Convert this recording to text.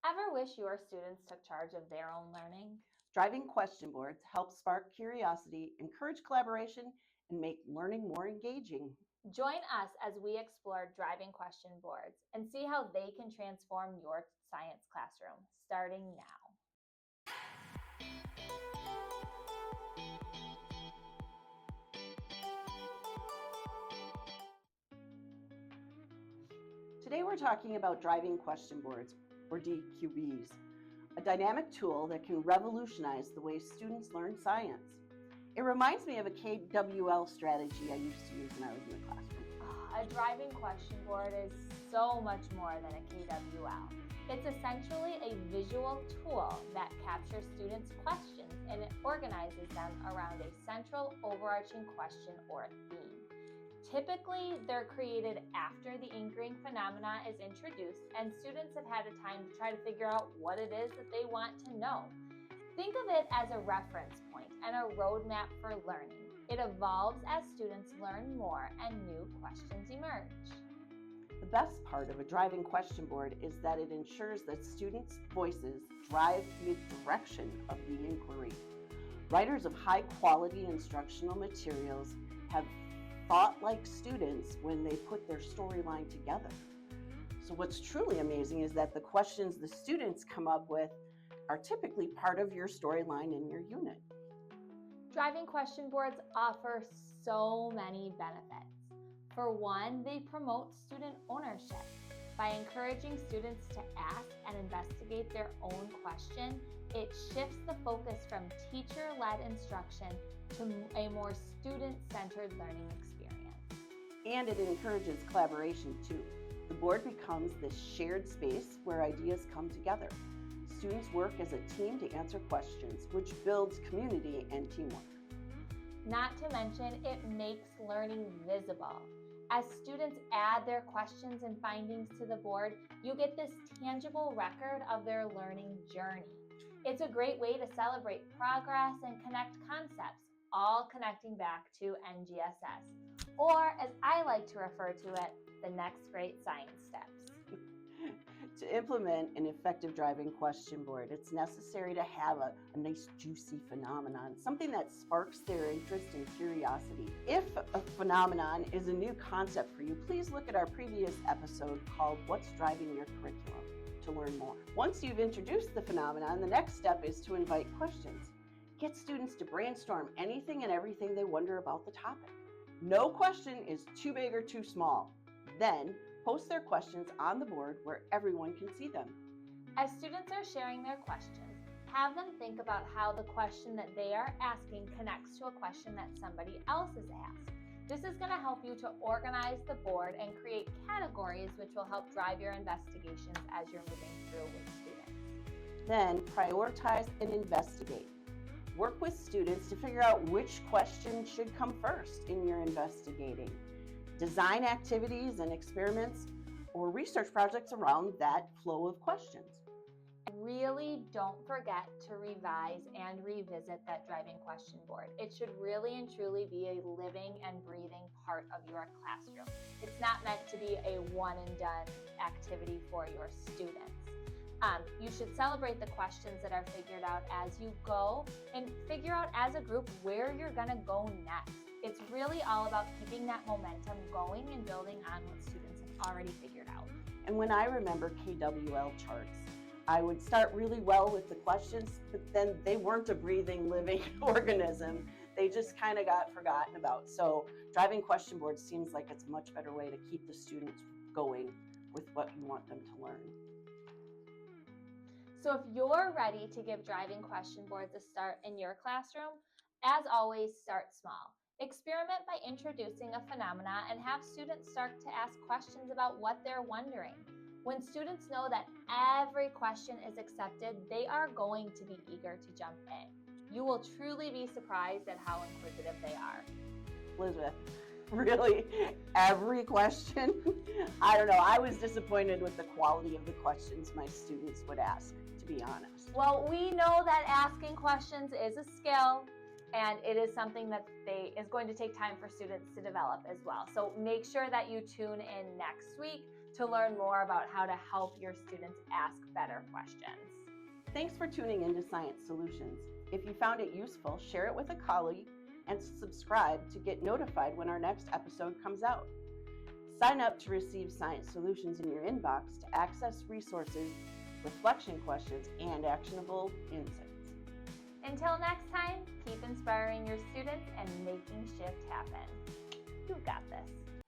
Ever wish your students took charge of their own learning? Driving question boards help spark curiosity, encourage collaboration, and make learning more engaging. Join us as we explore driving question boards and see how they can transform your science classroom, starting now. Today we're talking about driving question boards, or DQBs, a dynamic tool that can revolutionize the way students learn science. It reminds me of a KWL strategy I used to use when I was in the classroom. A driving question board is so much more than a KWL. It's essentially a visual tool that captures students' questions and it organizes them around a central overarching question or theme. Typically, they're created after the anchoring phenomena is introduced and students have had a time to try to figure out what it is that they want to know. Think of it as a reference point and a roadmap for learning. It evolves as students learn more and new questions emerge. The best part of a driving question board is that it ensures that students' voices drive the direction of the inquiry. Writers of high-quality instructional materials have thought like students when they put their storyline together. So what's truly amazing is that the questions the students come up with are typically part of your storyline in your unit. Driving question boards offer so many benefits. For one, they promote student ownership. By encouraging students to ask and investigate their own question, it shifts the focus from teacher-led instruction to a more student-centered learning experience. And it encourages collaboration too. The board becomes this shared space where ideas come together. Students work as a team to answer questions, which builds community and teamwork. Not to mention, it makes learning visible. As students add their questions and findings to the board, you get this tangible record of their learning journey. It's a great way to celebrate progress and connect concepts, all connecting back to NGSS, or as I like to refer to it, the next great science steps. To implement an effective driving question board, it's necessary to have a nice juicy phenomenon, something that sparks their interest and curiosity. If a phenomenon is a new concept for you, please look at our previous episode called What's Driving Your Curriculum to learn more. Once you've introduced the phenomenon, the next step is to invite questions. Get students to brainstorm anything and everything they wonder about the topic. No question is too big or too small. Then, post their questions on the board where everyone can see them. As students are sharing their questions, have them think about how the question that they are asking connects to a question that somebody else has asked. This is going to help you to organize the board and create categories which will help drive your investigations as you're moving through with students. Then prioritize and investigate. Work with students to figure out which question should come first in your investigating. Design activities and experiments or research projects around that flow of questions. Really don't forget to revise and revisit that driving question board. It should really and truly be a living and breathing part of your classroom. It's not meant to be a one and done activity for your students. You should celebrate the questions that are figured out as you go and figure out as a group where you're going to go next. It's really all about keeping that momentum going and building on what students have already figured out. And when I remember KWL charts, I would start really well with the questions, but then they weren't a breathing, living organism. They just kind of got forgotten about. So driving question boards seems like it's a much better way to keep the students going with what you want them to learn. So if you're ready to give driving question boards a start in your classroom, as always, start small. Experiment by introducing a phenomena and have students start to ask questions about what they're wondering. When students know that every question is accepted, they are going to be eager to jump in. You will truly be surprised at how inquisitive they are. Elizabeth, really? Every question? I don't know. I was disappointed with the quality of the questions my students would ask, to be honest. Well, we know that asking questions is a skill. and it is something that is going to take time for students to develop as well. So make sure that you tune in next week to learn more about how to help your students ask better questions. Thanks for tuning into Science Solutions. If you found it useful, share it with a colleague and subscribe to get notified when our next episode comes out. Sign up to receive Science Solutions in your inbox to access resources, reflection questions, and actionable insights. Until next time, keep inspiring your students and making shift happen. You've got this.